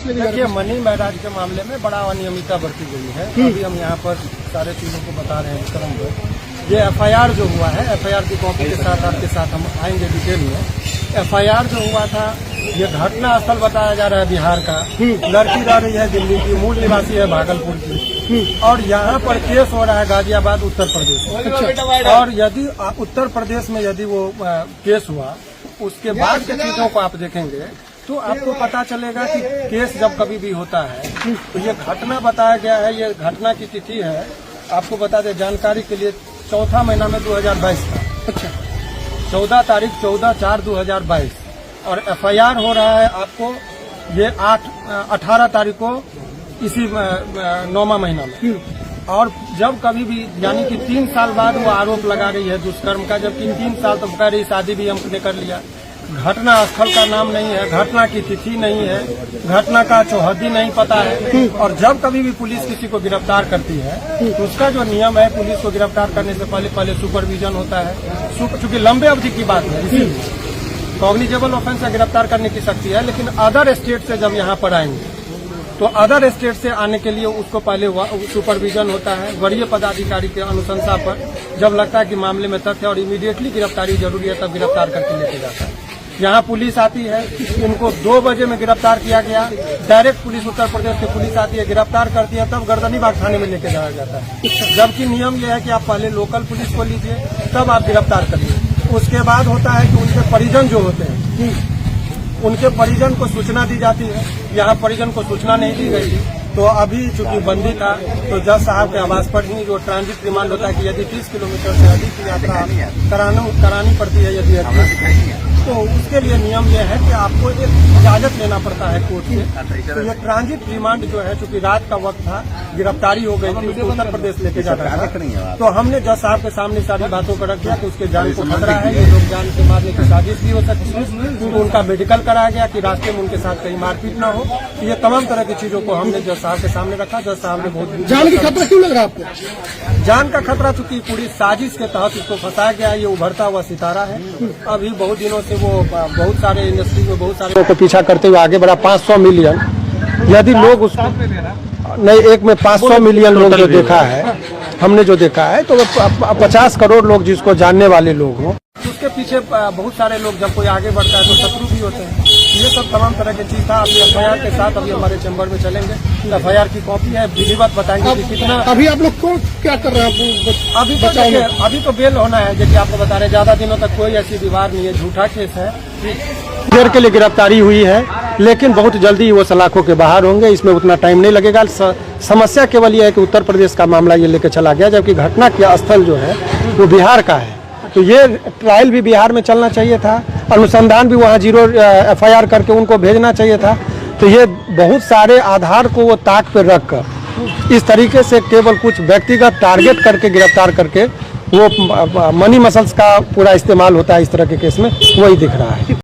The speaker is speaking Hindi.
केस लेके? देखिए, मनी महराज के मामले में बड़ा अनियमितता बरती गई है। अभी हम यहाँ पर सारे चीजों को बता रहे हैं क्रम में। ये एफआईआर जो हुआ है, एफआईआर की कॉपी के साथ आपके साथ हम आएंगे डिटेल में। एफआईआर जो हुआ था, ये घटना स्थल बताया जा रहा है बिहार का। लड़की रह रही है दिल्ली की, मूल निवासी है भागलपुर की, और यहाँ पर केस हो रहा है गाजियाबाद उत्तर प्रदेश। और यदि उत्तर प्रदेश में यदि वो केस हुआ, उसके बाद की चीजों को आप देखेंगे तो आपको पता चलेगा कि केस जब कभी भी होता है तो ये घटना बताया गया है। ये घटना की तिथि है, आपको बता दें जानकारी के लिए, चौथा महीना में 2022 का। अच्छा, 14 तारीख 14/4/2022 और एफआईआर हो रहा है आपको ये 18 तारीख को इसी 9वां महीना में। और जब कभी भी यानी कि 3 साल बाद वो आरोप लगा रही है दुष्कर्म का, जबकि 3 साल तो कह रही शादी भी हमने कर लिया। घटना स्थल का नाम नहीं है, घटना की तिथि नहीं है, घटना का चौहद्दी नहीं पता है। और जब कभी भी पुलिस किसी को गिरफ्तार करती है तो उसका जो नियम है, पुलिस को गिरफ्तार करने से पहले सुपरविजन होता है। चूंकि लंबे अवधि की बात है, इसीलिए कॉग्निजेबल ऑफेंस से गिरफ्तार करने की शक्ति है। लेकिन अदर स्टेट से जब यहाँ पर आएंगे तो अदर स्टेट से आने के लिए उसको पहले सुपरविजन होता है वरीय पदाधिकारी के अनुशंसा पर। जब लगता है कि मामले में तथ्य और इमीडिएटली गिरफ्तारी जरूरी है, तब गिरफ्तार करके लेके जाता है। यहाँ पुलिस आती है, इनको 2 बजे में गिरफ्तार किया गया। डायरेक्ट पुलिस उत्तर प्रदेश की पुलिस आती है, गिरफ्तार करती है, तब गर्दनीबाग थाने में लेके जाया जाता है। जबकि नियम यह है कि आप पहले लोकल पुलिस को लीजिए, तब आप गिरफ्तार करिए। उसके बाद होता है कि उनके परिजन जो होते हैं, उनके परिजन को सूचना दी जाती है। यहाँ परिजन को सूचना नहीं दी गई थी, तो अभी चूंकि बंदी था तो जज साहब के आवास पर ही जो ट्रांजिट रिमांड होता है कि यदि 30 किलोमीटर से अधिक की यात्रा करानी पड़ती है, यदि तो उसके लिए नियम यह है कि आपको एक इजाजत लेना पड़ता है कोर्ट से। तो ये ट्रांजिट रिमांड जो है, चूंकि रात का वक्त था, गिरफ्तारी हो गई थी, उसको उत्तर प्रदेश लेके जाना था। तो हमने जज साहब के सामने सारी बातों को रख दिया कि उसके जान को खतरा है, ये लोग जान से मारने की साजिश भी हो सकती है। तो उनका मेडिकल कराया गया कि रास्ते में उनके साथ कहीं मारपीट न हो। ये तमाम तरह की चीजों को हमने जज साहब के सामने रखा। जज साहब ने बहुत जान की खतरा क्यों लग रहा है आपको? जान का खतरा चूंकि पूरी साजिश के तहत इसको फंसाया गया है। ये उभरता हुआ सितारा है। अभी बहुत दिनों से वो बहुत सारे इंडस्ट्री में बहुत सारे लोगों को पीछा करते हुए आगे बढ़ा। 500 मिलियन यदि लोग उसको नहीं, एक में 500 मिलियन लोग जो देखा है, हमने जो देखा है, तो 50 करोड़ लोग जिसको जानने वाले लोग हों, उसके पीछे बहुत सारे लोग, जब कोई आगे बढ़ता है तो शत्रु भी होते हैं। ये सब तमाम तरह की चीज था। अभी एफआईआर के साथ अभी हमारे चैम्बर में चलेंगे। एफआईआर की कॉपी है, विधिवत बताएंगे कि कितना। अभी आप लोग को क्या कर रहे हैं? अभी तो बेल होना है, जैसे आपको बता रहे, ज्यादा दिनों तक कोई ऐसी विवाद नहीं है, झूठा केस है। देर के लिए गिरफ्तारी हुई है, लेकिन बहुत जल्दी वो सलाखों के बाहर होंगे। इसमें उतना टाइम नहीं लगेगा। समस्या केवल यह है कि उत्तर प्रदेश का मामला ये लेकर चला गया, जबकि घटना का स्थल जो है वो बिहार का है। तो ये ट्रायल भी बिहार में चलना चाहिए था, अनुसंधान भी वहाँ 0 एफआईआर करके उनको भेजना चाहिए था। तो ये बहुत सारे आधार को वो ताक पर रख कर इस तरीके से केवल कुछ व्यक्तिगत टारगेट करके गिरफ्तार करके वो मनी मसल्स का पूरा इस्तेमाल होता है इस तरह के केस में, वही दिख रहा है।